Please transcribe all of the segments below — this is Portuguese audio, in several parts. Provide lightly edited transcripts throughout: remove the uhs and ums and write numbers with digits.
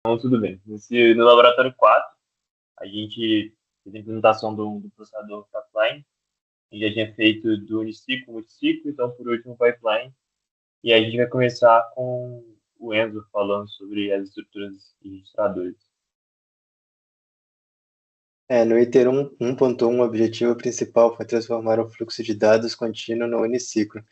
Então, tudo bem. No laboratório 4 a gente fez a implementação do processador pipeline. A gente já tinha feito do uniciclo, multiciclo, então, por último, o pipeline. E a gente vai começar com o Enzo falando sobre as estruturas de registradores. No Iter 1.1, o objetivo principal foi transformar um fluxo de dados contínuo no uniciclo,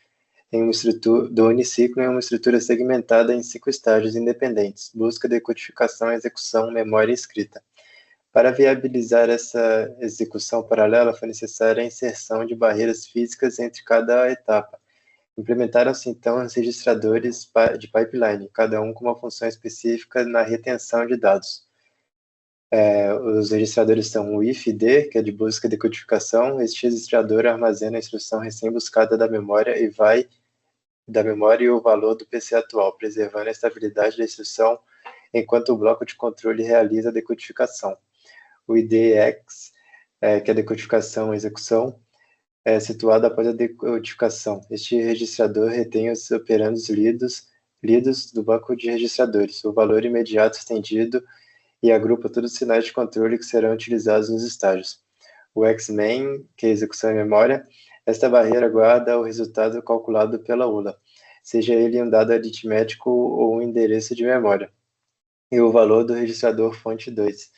do uniciclo em uma estrutura segmentada em 5 estágios independentes: busca, decodificação, execução, memória e escrita. Para viabilizar essa execução paralela, foi necessária a inserção de barreiras físicas entre cada etapa. Implementaram-se então os registradores de pipeline, cada um com uma função específica na retenção de dados. Os registradores são o IFD, que é de busca e decodificação. Este registrador armazena a instrução recém-buscada da memória e vai da memória e o valor do PC atual, preservando a estabilidade da instrução enquanto o bloco de controle realiza a decodificação. O IDX, que é a decodificação e execução, é situado após a decodificação. Este registrador retém os operandos lidos do banco de registradores, o valor imediato estendido e agrupa todos os sinais de controle que serão utilizados nos estágios. O X-main, que é execução em memória, esta barreira guarda o resultado calculado pela ULA, seja ele um dado aritmético ou um endereço de memória, e o valor do registrador fonte 2,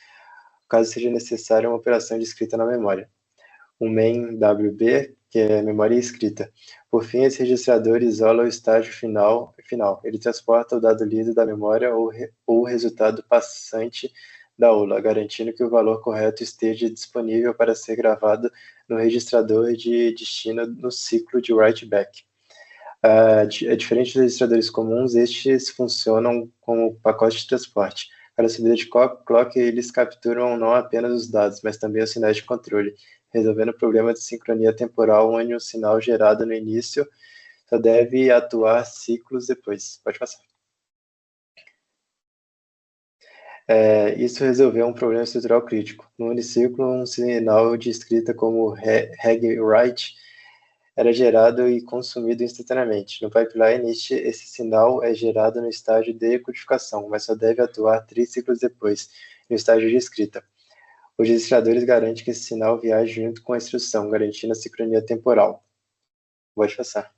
caso seja necessária uma operação de escrita na memória. O main WB, que é memória escrita. Por fim, esse registrador isola o estágio final. Ele transporta o dado lido da memória ou o resultado passante da ULA, garantindo que o valor correto esteja disponível para ser gravado no registrador de destino no ciclo de write-back. Diferente dos registradores comuns, estes funcionam como pacote de transporte. Para a subida de clock, eles capturam não apenas os dados, mas também os sinais de controle, resolvendo o problema de sincronia temporal, onde um sinal gerado no início só deve atuar ciclos depois. Pode passar. Isso resolveu um problema estrutural crítico. No uniciclo, um sinal de escrita como read-write era gerado e consumido instantaneamente. No pipeline, esse sinal é gerado no estágio de decodificação, mas só deve atuar 3 ciclos depois, no estágio de escrita. Os registradores garantem que esse sinal viaje junto com a instrução, garantindo a sincronia temporal. Pode passar.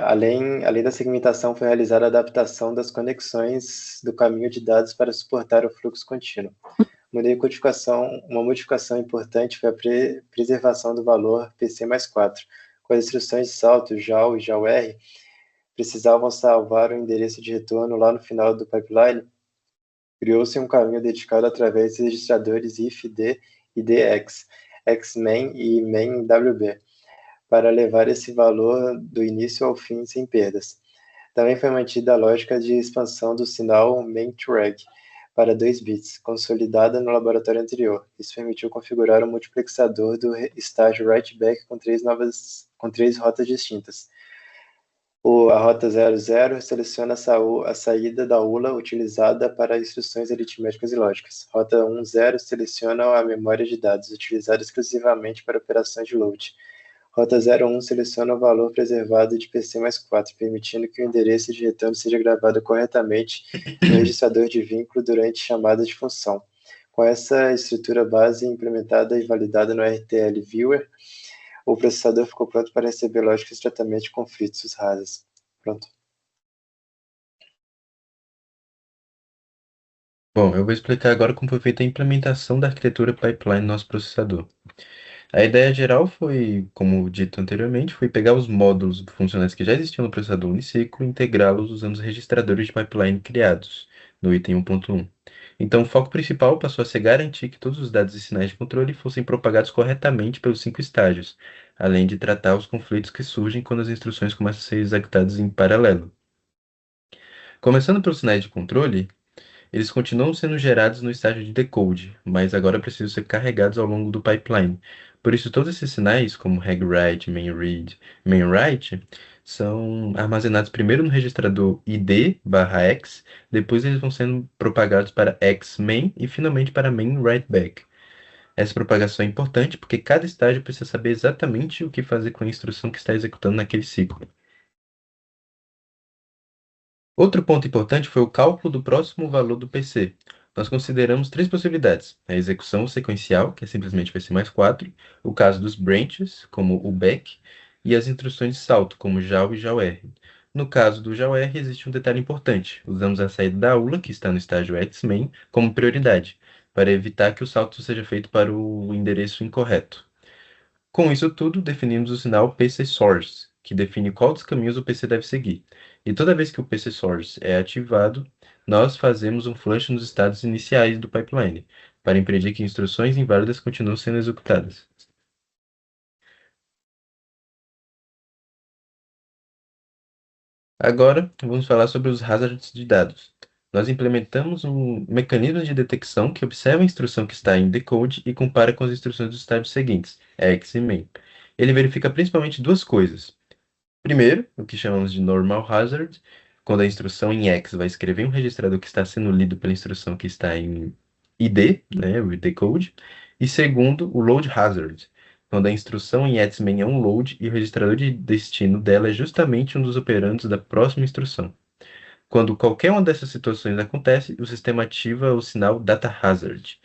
Além da segmentação, foi realizada a adaptação das conexões do caminho de dados para suportar o fluxo contínuo. Uma modificação importante foi a preservação do valor PC mais 4. Com as instruções de salto, JAL e JAL-R, precisavam salvar o endereço de retorno lá no final do pipeline. Criou-se um caminho dedicado através dos registradores IFD e DX, XMain e MainWB, para levar esse valor do início ao fim sem perdas. Também foi mantida a lógica de expansão do sinal main-to-reg para 2 bits, consolidada no laboratório anterior. Isso permitiu configurar um multiplexador do estágio write-back com 3 rotas distintas. A rota 00 seleciona a saída da ULA utilizada para instruções aritméticas e lógicas. Rota 10 seleciona a memória de dados, utilizada exclusivamente para operações de load. Rota 01 seleciona o valor preservado de PC mais 4, permitindo que o endereço de retorno seja gravado corretamente no registrador de vínculo durante chamadas de função. Com essa estrutura base implementada e validada no RTL Viewer, o processador ficou pronto para receber lógicas de tratamento de conflitos rasas. Pronto. Bom, eu vou explicar agora como foi feita a implementação da arquitetura pipeline no nosso processador. A ideia geral foi, como dito anteriormente, foi pegar os módulos funcionais que já existiam no processador Uniciclo e integrá-los usando os registradores de pipeline criados no item 1.1. Então, o foco principal passou a ser garantir que todos os dados e sinais de controle fossem propagados corretamente pelos 5 estágios, além de tratar os conflitos que surgem quando as instruções começam a ser executadas em paralelo. Começando pelos sinais de controle, eles continuam sendo gerados no estágio de decode, mas agora precisam ser carregados ao longo do pipeline. Por isso, todos esses sinais, como read-write, main-read, main-write, são armazenados primeiro no registrador id/x, depois eles vão sendo propagados para x-main e finalmente para main-write-back. Essa propagação é importante porque cada estágio precisa saber exatamente o que fazer com a instrução que está executando naquele ciclo. Outro ponto importante foi o cálculo do próximo valor do PC. Nós consideramos três possibilidades: a execução sequencial, que simplesmente vai ser mais 4, o caso dos branches, como o back, e as instruções de salto, como JAL e JAL-R. No caso do JAL-R, existe um detalhe importante. Usamos a saída da aula, que está no estágio X-main, como prioridade, para evitar que o salto seja feito para o endereço incorreto. Com isso tudo, definimos o sinal PC Source, que define qual dos caminhos o PC deve seguir. E toda vez que o PC Source é ativado, nós fazemos um flush nos estados iniciais do pipeline, para impedir que instruções inválidas continuem sendo executadas. Agora, vamos falar sobre os hazards de dados. Nós implementamos um mecanismo de detecção que observa a instrução que está em decode e compara com as instruções dos estágios seguintes, X e main. Ele verifica principalmente duas coisas. Primeiro, o que chamamos de normal hazard, quando a instrução em X vai escrever um registrador que está sendo lido pela instrução que está em ID, né, o decode. E segundo, o load hazard, quando a instrução em X-main é um load e o registrador de destino dela é justamente um dos operandos da próxima instrução. Quando qualquer uma dessas situações acontece, o sistema ativa o sinal data hazard.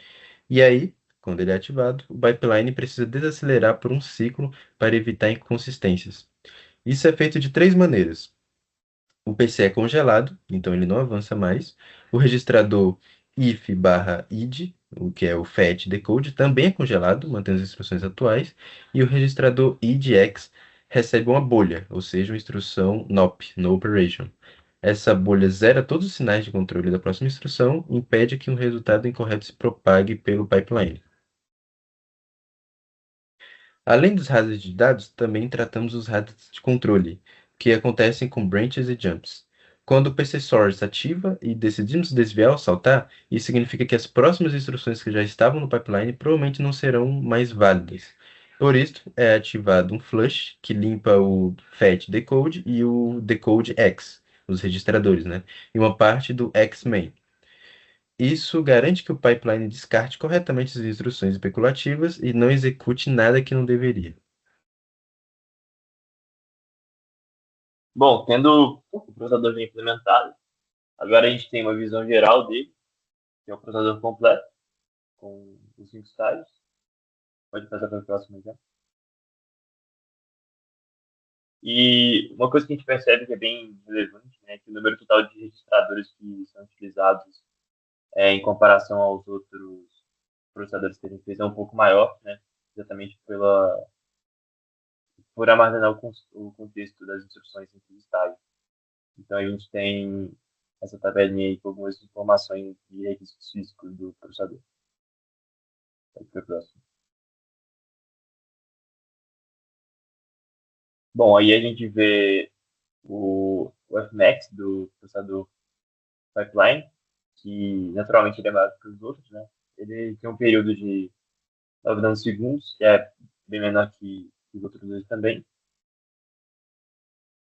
E aí, quando ele é ativado, o pipeline precisa desacelerar por um ciclo para evitar inconsistências. Isso é feito de três maneiras. O PC é congelado, então ele não avança mais. O registrador if/id, o que é o fetch decode, também é congelado, mantendo as instruções atuais. E o registrador idx recebe uma bolha, ou seja, uma instrução NOP, no operation. Essa bolha zera todos os sinais de controle da próxima instrução e impede que um resultado incorreto se propague pelo pipeline. Além dos hazards de dados, também tratamos os hazards de controle, que acontecem com branches e jumps. Quando o PC Source ativa e decidimos desviar ou saltar, isso significa que as próximas instruções que já estavam no pipeline provavelmente não serão mais válidas. Por isso, é ativado um flush que limpa o fetch decode e o decode X, os registradores, né? E uma parte do X-main. Isso garante que o pipeline descarte corretamente as instruções especulativas e não execute nada que não deveria. Bom, tendo o processador bem implementado, agora a gente tem uma visão geral dele, que é o processador completo, com os 5 estágios. Pode passar para o próximo já. E uma coisa que a gente percebe que é bem relevante, né, é que o número total de registradores que são utilizados em comparação aos outros processadores que a gente fez é um pouco maior, né, exatamente por armazenar o contexto das instruções entre os estágios. Então a gente tem essa tabelinha aí com algumas informações de requisitos físicos do processador. Pode para o próximo. Bom, aí a gente vê o Fmax do processador Pipeline, que naturalmente ele é maior que os outros, né? Ele tem um período de 9 nanosegundos, que é bem menor que os outros dois também.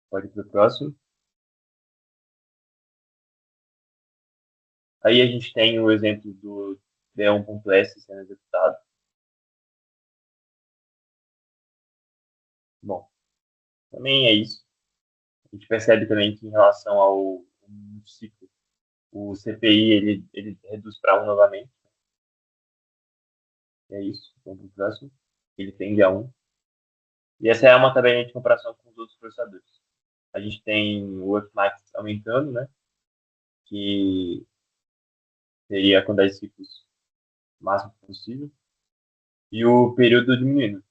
Pode ir para o próximo. Aí a gente tem o exemplo do D1.S sendo executado. Bom, também é isso. A gente percebe também que em relação ao ciclo, o CPI ele reduz para 1 novamente. É isso. Vamos para o próximo. Ele tende a 1. E essa é uma tabela de comparação com os outros processadores. A gente tem o Fmax aumentando, né? Que seria com 10 ciclos máximo possível. E o período diminuindo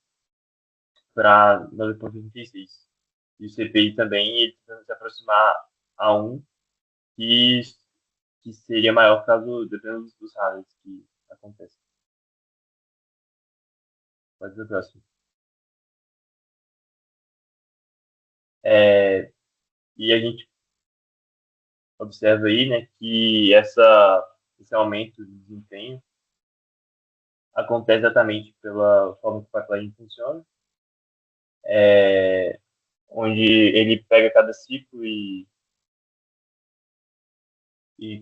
para 9,36. E o CPI também ele tentando se aproximar a 1, que, que seria maior caso dependendo dos hazards que acontecem. Pode ver o próximo. E a gente observa aí, né, que esse aumento de desempenho acontece exatamente pela forma que o pipeline funciona, onde ele pega cada ciclo e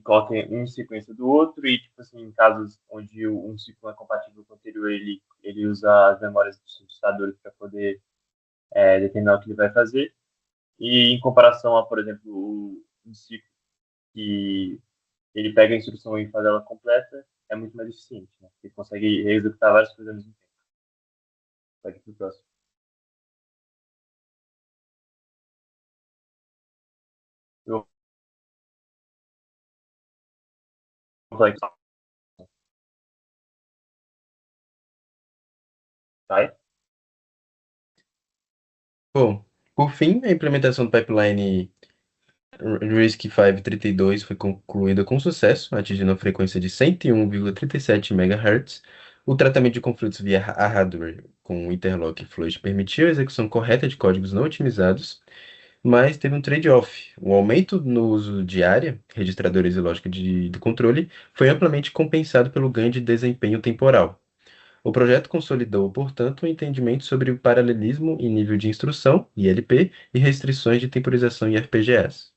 coloca um em sequência do outro, e, tipo assim, em casos onde um ciclo é compatível com o anterior, ele usa as memórias dos registradores para poder determinar o que ele vai fazer. E em comparação a, por exemplo, um ciclo que ele pega a instrução e faz ela completa, é muito mais eficiente, né? Ele consegue executar várias coisas ao mesmo tempo. Vai aqui pro próximo. Eu vou falar aqui. Vai. Bom, por fim, a implementação do pipeline RISC-V 32 foi concluída com sucesso, atingindo a frequência de 101,37 MHz. O tratamento de conflitos via hardware com interlock float permitiu a execução correta de códigos não otimizados, mas teve um trade-off. O aumento no uso de área, registradores e lógica de controle, foi amplamente compensado pelo ganho de desempenho temporal. O projeto consolidou, portanto, o entendimento sobre o paralelismo em nível de instrução, ILP, e restrições de temporização em FPGAs.